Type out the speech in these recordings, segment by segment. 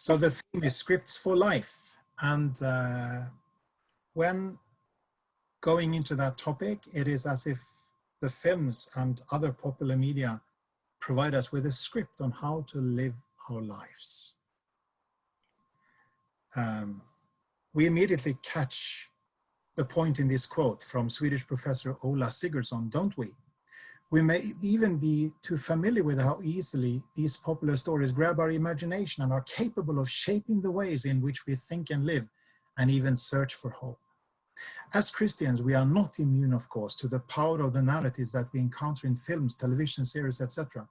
So the theme is scripts for life. And when going into that topic, it is as if the films and other popular media provide us with a script on how to live our lives. We immediately catch the point in this quote from Swedish professor Ola Sigurdsson, don't we? We may even be too familiar with how easily these popular stories grab our imagination and are capable of shaping the ways in which we think and live, and even search for hope. As Christians, we are not immune, of course, to the power of the narratives that we encounter in films, television series, etc.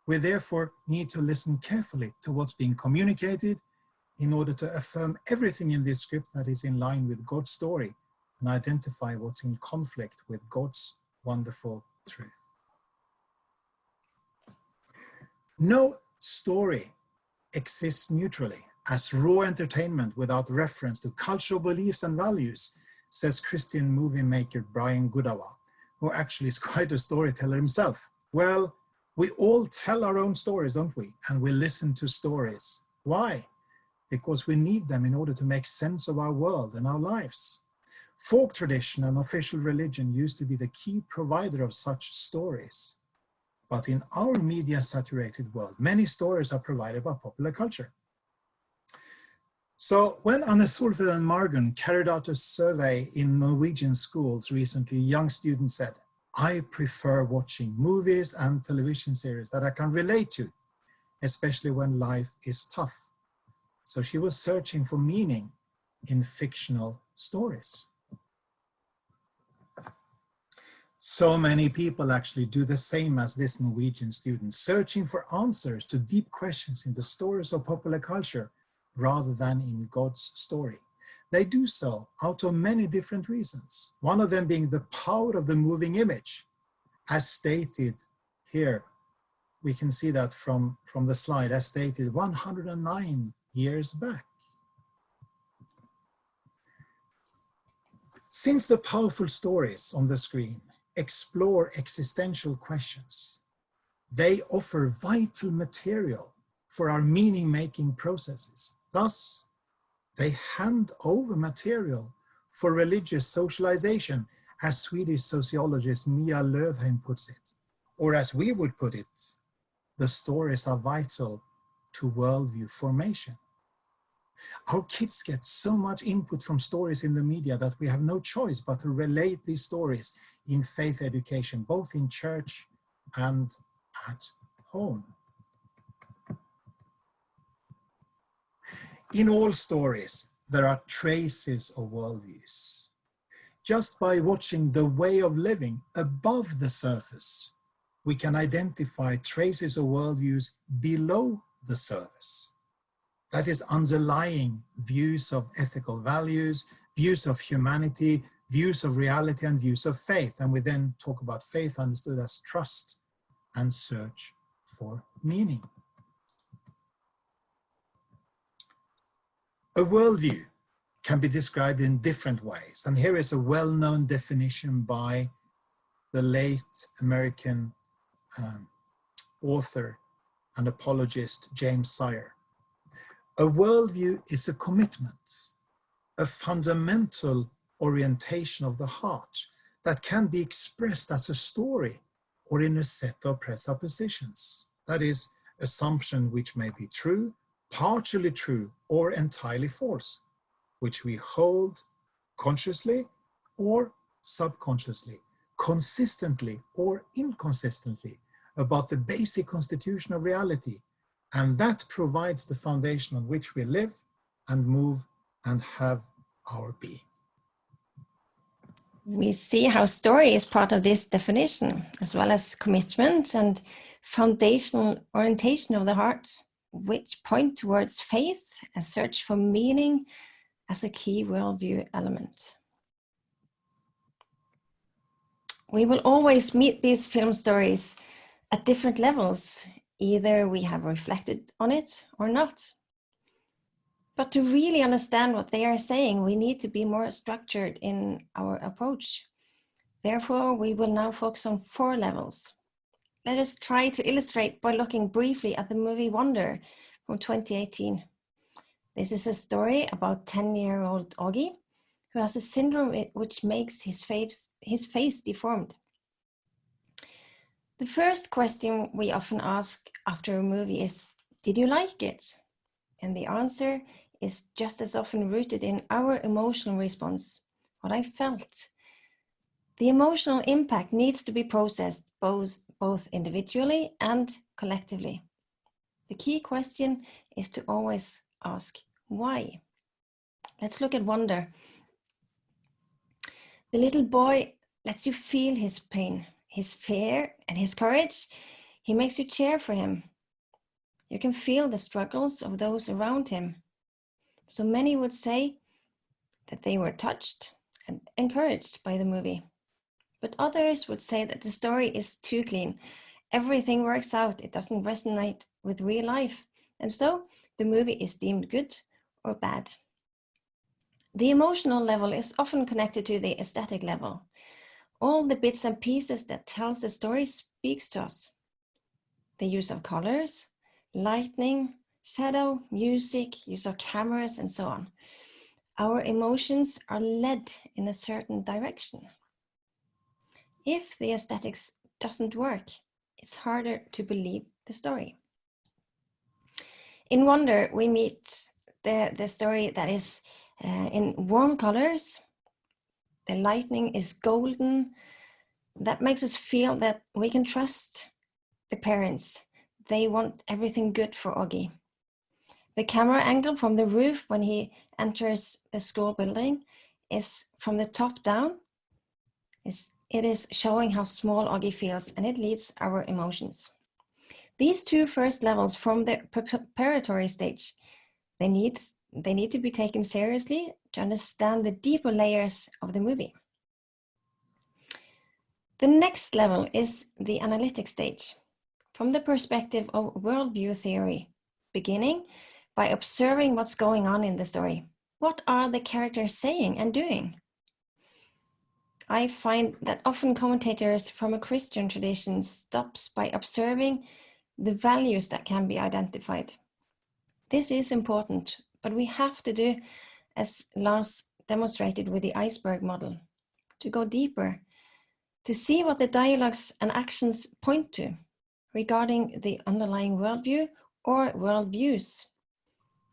We therefore need to listen carefully to what's being communicated in order to affirm everything in this script that is in line with God's story and identify what's in conflict with God's wonderful truth. No story exists neutrally as raw entertainment without reference to cultural beliefs and values, says Christian movie maker Brian Goodaway, who actually is quite a storyteller himself. Well, we all tell our own stories, don't we? And we listen to stories. Why? Because we need them in order to make sense of our world and our lives. Folk tradition and official religion used to be the key provider of such stories. But in our media-saturated world, many stories are provided by popular culture. So when Solfrid and Margun carried out a survey in Norwegian schools recently, young students said, I prefer watching movies and television series that I can relate to, especially when life is tough. So she was searching for meaning in fictional stories. So many people actually do the same as this Norwegian student, searching for answers to deep questions in the stories of popular culture rather than in God's story. They do so out of many different reasons, one of them being the power of the moving image. As stated here, we can see that from the slide, as stated 109 years back. Since the powerful stories on the screen explore existential questions, they offer vital material for our meaning-making processes. Thus, they hand over material for religious socialization, as Swedish sociologist Mia Lövheim puts it. Or as we would put it, the stories are vital to worldview formation. Our kids get so much input from stories in the media that we have no choice but to relate these stories in faith education, both in church and at home. In all stories, there are traces of worldviews. Just by watching the way of living above the surface, we can identify traces of worldviews below the surface. That is underlying views of ethical values, views of humanity, views of reality, and views of faith. And we then talk about faith understood as trust and search for meaning. A worldview can be described in different ways. And here is a well-known definition by the late American author and apologist James Sire. A worldview is a commitment, a fundamental orientation of the heart that can be expressed as a story or in a set of presuppositions. That is, assumption which may be true, partially true, or entirely false, which we hold consciously or subconsciously, consistently or inconsistently about the basic constitution of reality. And that provides the foundation on which we live and move and have our being. We see how story is part of this definition, as well as commitment and foundational orientation of the heart, which point towards faith, a search for meaning as a key worldview element. We will always meet these film stories at different levels. Either we have reflected on it or not. But to really understand what they are saying, we need to be more structured in our approach. Therefore, we will now focus on 4 levels. Let us try to illustrate by looking briefly at the movie Wonder from 2018. This is a story about 10-year-old Augie who has a syndrome which makes his face deformed. The first question we often ask after a movie is, did you like it? And the answer is just as often rooted in our emotional response, what I felt. The emotional impact needs to be processed both individually and collectively. The key question is to always ask, why? Let's look at wonder. The little boy lets you feel his pain, his fear, and his courage. He makes you cheer for him. You can feel the struggles of those around him. So many would say that they were touched and encouraged by the movie. But others would say that the story is too clean. Everything works out. It doesn't resonate with real life. And so the movie is deemed good or bad. The emotional level is often connected to the aesthetic level. All the bits and pieces that tells the story speaks to us. The use of colors, lighting, shadow, music, use of cameras, and so on. Our emotions are led in a certain direction. If the aesthetics doesn't work, it's harder to believe the story. In Wonder, we meet the story that is in warm colors. The lighting is golden. That makes us feel that we can trust the parents. They want everything good for Augie. The camera angle from the roof when he enters the school building is from the top down. It is showing how small Augie feels, and it leads our emotions. These two first levels from the preparatory stage, they need to be taken seriously to understand the deeper layers of the movie. The next level is the analytic stage, from the perspective of worldview theory, beginning by observing what's going on in the story. What are the characters saying and doing? I find that often commentators from a Christian tradition stops by observing the values that can be identified. This is important, but we have to do as Lars demonstrated with the iceberg model, to go deeper, to see what the dialogues and actions point to regarding the underlying worldview or worldviews.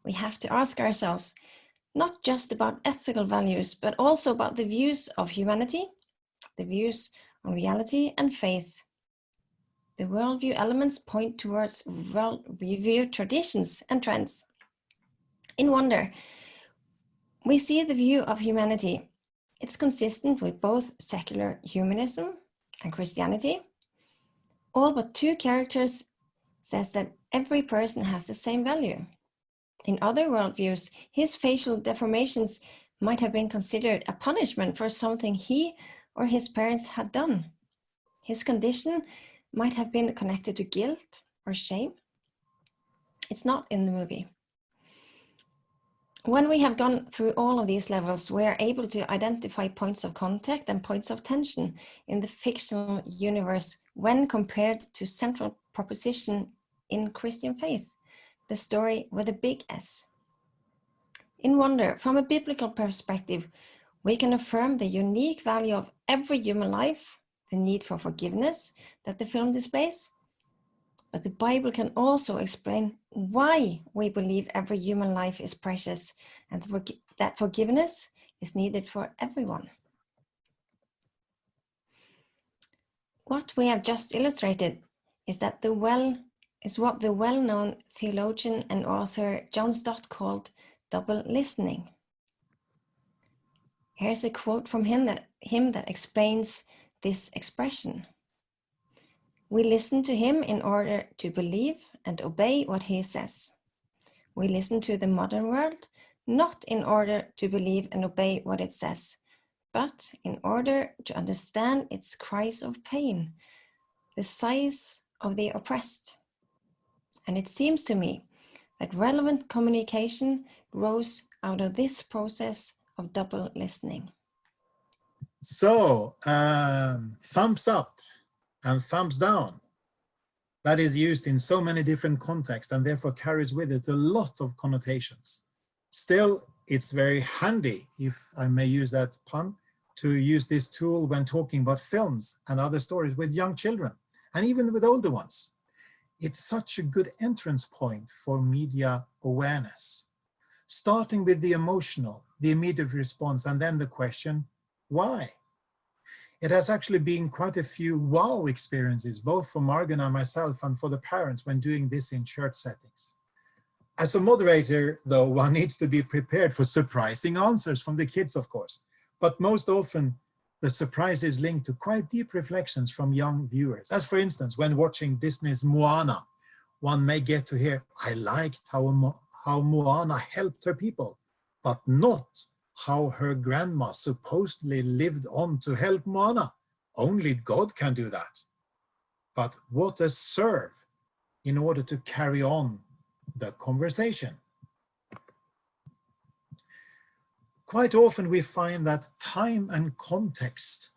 We have to ask ourselves, not just about ethical values, but also about the views of humanity, the views on reality and faith. The worldview elements point towards worldview traditions and trends. In Wonder, we see the view of humanity. It's consistent with both secular humanism and Christianity. All but two characters says that every person has the same value. In other worldviews, his facial deformations might have been considered a punishment for something he or his parents had done. His condition might have been connected to guilt or shame. It's not in the movie. When we have gone through all of these levels, we are able to identify points of contact and points of tension in the fictional universe when compared to central proposition in Christian faith, the story with a big S. In Wonder, from a biblical perspective, we can affirm the unique value of every human life, the need for forgiveness that the film displays. But the Bible can also explain why we believe every human life is precious and that forgiveness is needed for everyone. What we have just illustrated is what the well-known theologian and author John Stott called double listening. Here's a quote from him that explains this expression. We listen to him in order to believe and obey what he says. We listen to the modern world not in order to believe and obey what it says, but in order to understand its cries of pain, the sighs of the oppressed. And it seems to me that relevant communication grows out of this process of double listening. So, thumbs up and thumbs down. That is used in so many different contexts and therefore carries with it a lot of connotations. Still, it's very handy, if I may use that pun, to use this tool when talking about films and other stories with young children, and even with older ones. It's such a good entrance point for media awareness. Starting with the emotional, the immediate response, and then the question, why? It has actually been quite a few wow experiences, both for Margot and myself and for the parents when doing this in church settings. As a moderator, though, one needs to be prepared for surprising answers from the kids, of course. But most often, the surprise is linked to quite deep reflections from young viewers. As for instance, when watching Disney's Moana, one may get to hear, I liked how Moana helped her people, but not how her grandma supposedly lived on to help Moana. Only God can do that. But what a serve in order to carry on the conversation. Quite often we find that time and context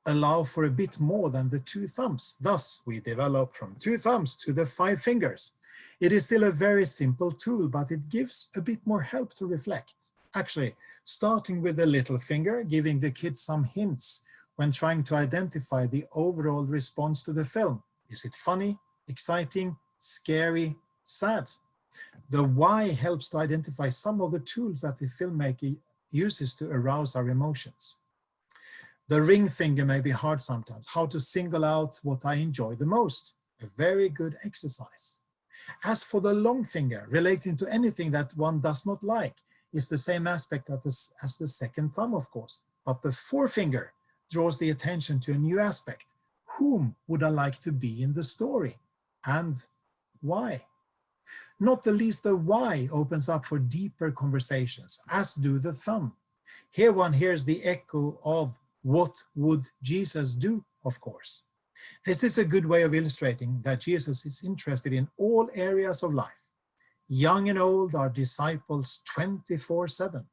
allow for a bit more than the 2 thumbs. Thus, we develop from 2 thumbs to the 5 fingers. It is still a very simple tool, but it gives a bit more help to reflect. Actually, starting with the little finger, giving the kids some hints when trying to identify the overall response to the film. Is it funny, exciting, scary, sad? The why helps to identify some of the tools that the filmmaker uses to arouse our emotions. The ring finger may be hard sometimes, how to single out what I enjoy the most. A very good exercise. As for the long finger, relating to anything that one does not like, is the same aspect as the second thumb, of course. But the forefinger draws the attention to a new aspect. Whom would I like to be in the story? And why? Not the least, the why opens up for deeper conversations, as do the thumb. Here one hears the echo of what would Jesus do, of course. This is a good way of illustrating that Jesus is interested in all areas of life. Young and old are disciples 24/7.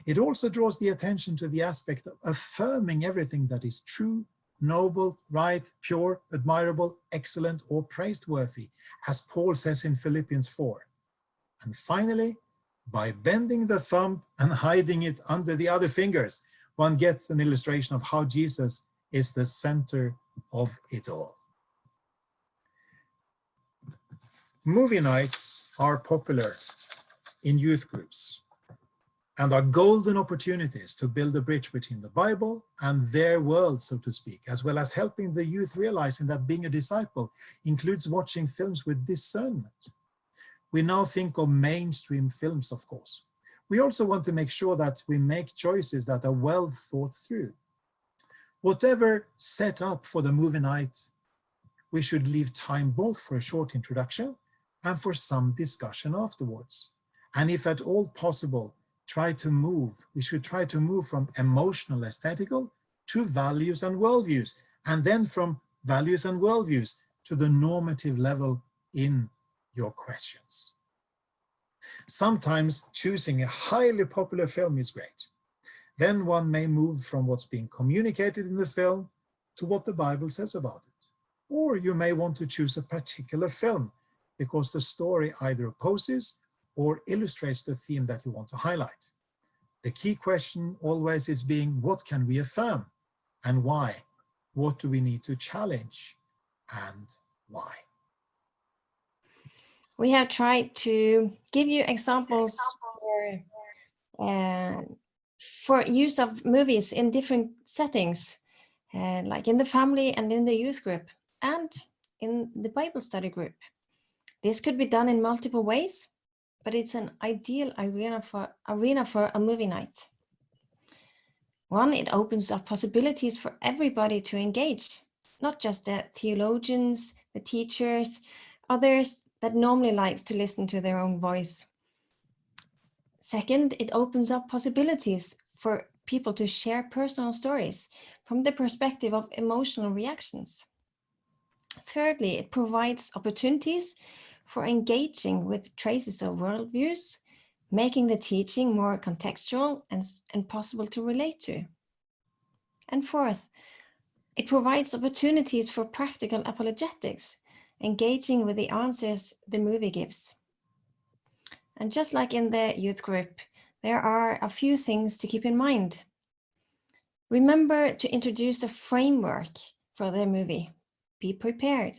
It also draws the attention to the aspect of affirming everything that is true, noble, right, pure, admirable, excellent, or praiseworthy, as Paul says in Philippians 4. And finally, by bending the thumb and hiding it under the other fingers, one gets an illustration of how Jesus is the center of it all. Movie nights are popular in youth groups and are golden opportunities to build a bridge between the Bible and their world, so to speak, as well as helping the youth realizing that being a disciple includes watching films with discernment. We now think of mainstream films, of course. We also want to make sure that we make choices that are well thought through. Whatever set up for the movie night, we should leave time both for a short introduction and for some discussion afterwards. And if at all possible, we should try to move from emotional aesthetical to values and worldviews, and then from values and worldviews to the normative level in your questions. Sometimes choosing a highly popular film is great. Then one may move from what's being communicated in the film to what the Bible says about it. Or you may want to choose a particular film because the story either opposes or illustrates the theme that you want to highlight. The key question always is being, what can we affirm and why? What do we need to challenge and why? We have tried to give you examples for use of movies in different settings, like in the family and in the youth group and in the Bible study group. This could be done in multiple ways, but it's an ideal arena for a movie night. One, it opens up possibilities for everybody to engage, not just the theologians, the teachers, others that normally likes to listen to their own voice. Second, it opens up possibilities for people to share personal stories from the perspective of emotional reactions. Thirdly, it provides opportunities for engaging with traces of worldviews, making the teaching more contextual and possible to relate to. And fourth, it provides opportunities for practical apologetics, engaging with the answers the movie gives. And just like in the youth group, there are a few things to keep in mind. Remember to introduce a framework for the movie. Be prepared.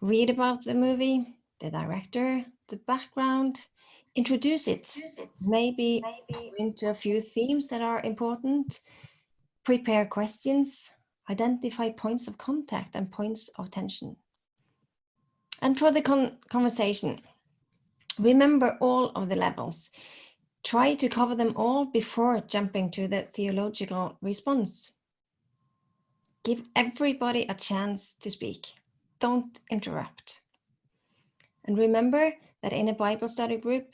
Read about the movie, the director, the background, introduce it. Maybe point to a few themes that are important. Prepare questions, identify points of contact and points of tension. And for the conversation, remember all of the levels. Try to cover them all before jumping to the theological response. Give everybody a chance to speak. Don't interrupt. And remember that in a Bible study group,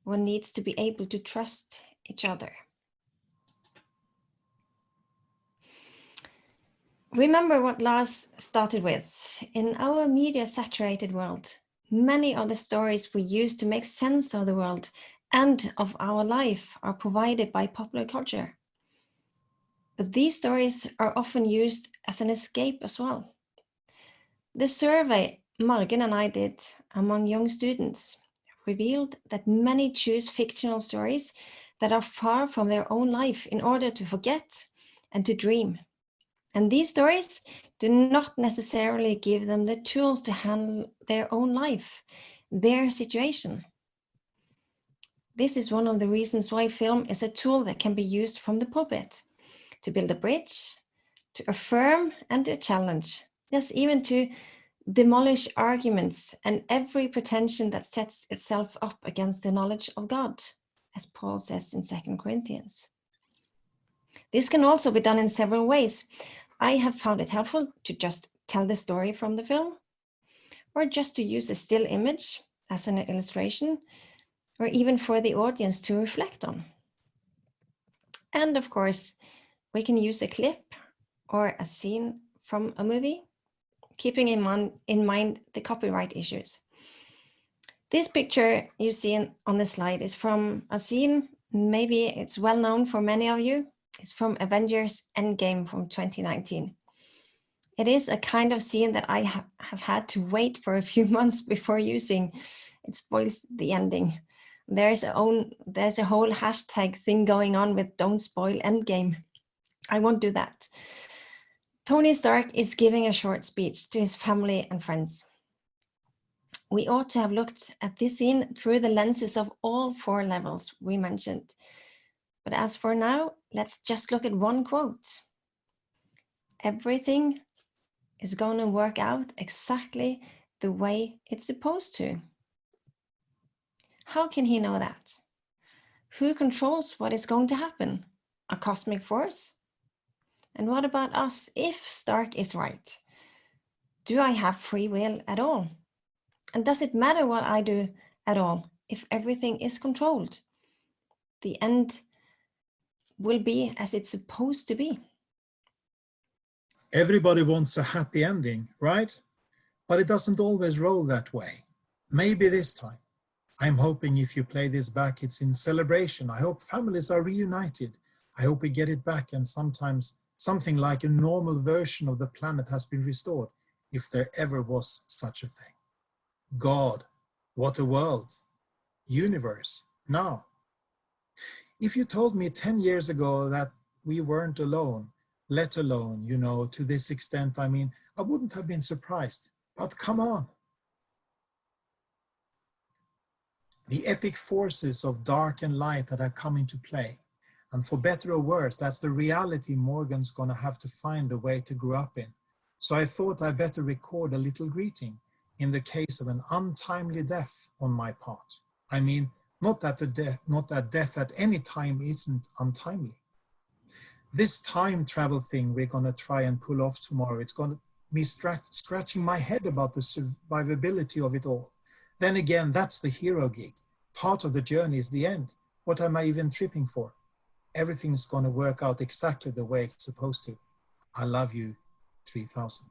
one needs to be able to trust each other. Remember what Lars started with. In our media-saturated world, many of the stories we use to make sense of the world and of our life are provided by popular culture. But these stories are often used as an escape as well. The survey Margen and I did among young students revealed that many choose fictional stories that are far from their own life in order to forget and to dream. And these stories do not necessarily give them the tools to handle their own life, their situation. This is one of the reasons why film is a tool that can be used from the pulpit to build a bridge, to affirm and to challenge, yes, even to demolish arguments and every pretension that sets itself up against the knowledge of God, as Paul says in 2 Corinthians. This can also be done in several ways. I have found it helpful to just tell the story from the film, or just to use a still image as an illustration, or even for the audience to reflect on. And of course, we can use a clip or a scene from a movie, keeping in mind the copyright issues. This picture you see on the slide is from a scene, maybe it's well known for many of you. It's from Avengers Endgame from 2019. It is a kind of scene that I have had to wait for a few months before using. It spoils the ending. There's a whole hashtag thing going on with "Don't spoil Endgame." I won't do that. Tony Stark is giving a short speech to his family and friends. We ought to have looked at this scene through the lenses of all 4 levels we mentioned. But as for now, let's just look at one quote. Everything is going to work out exactly the way it's supposed to. How can he know that? Who controls what is going to happen? A cosmic force? And what about us if Stark is right? Do I have free will at all? And does it matter what I do at all if everything is controlled? The end will be as it's supposed to be. Everybody wants a happy ending, right? But it doesn't always roll that way. Maybe this time. I'm hoping if you play this back, it's in celebration. I hope families are reunited. I hope we get it back, and sometimes something like a normal version of the planet has been restored, if there ever was such a thing. God, what a world. Universe, now. If you told me 10 years ago that we weren't alone, let alone, to this extent, I wouldn't have been surprised. But come on. The epic forces of dark and light that are coming to play. And for better or worse, that's the reality Morgan's going to have to find a way to grow up in. So I thought I'd better record a little greeting in the case of an untimely death on my part. Not that death at any time isn't untimely. This time travel thing we're going to try and pull off tomorrow, it's going to be scratching my head about the survivability of it all. Then again, that's the hero gig. Part of the journey is the end. What am I even tripping for? Everything's going to work out exactly the way it's supposed to. I love you, 3000.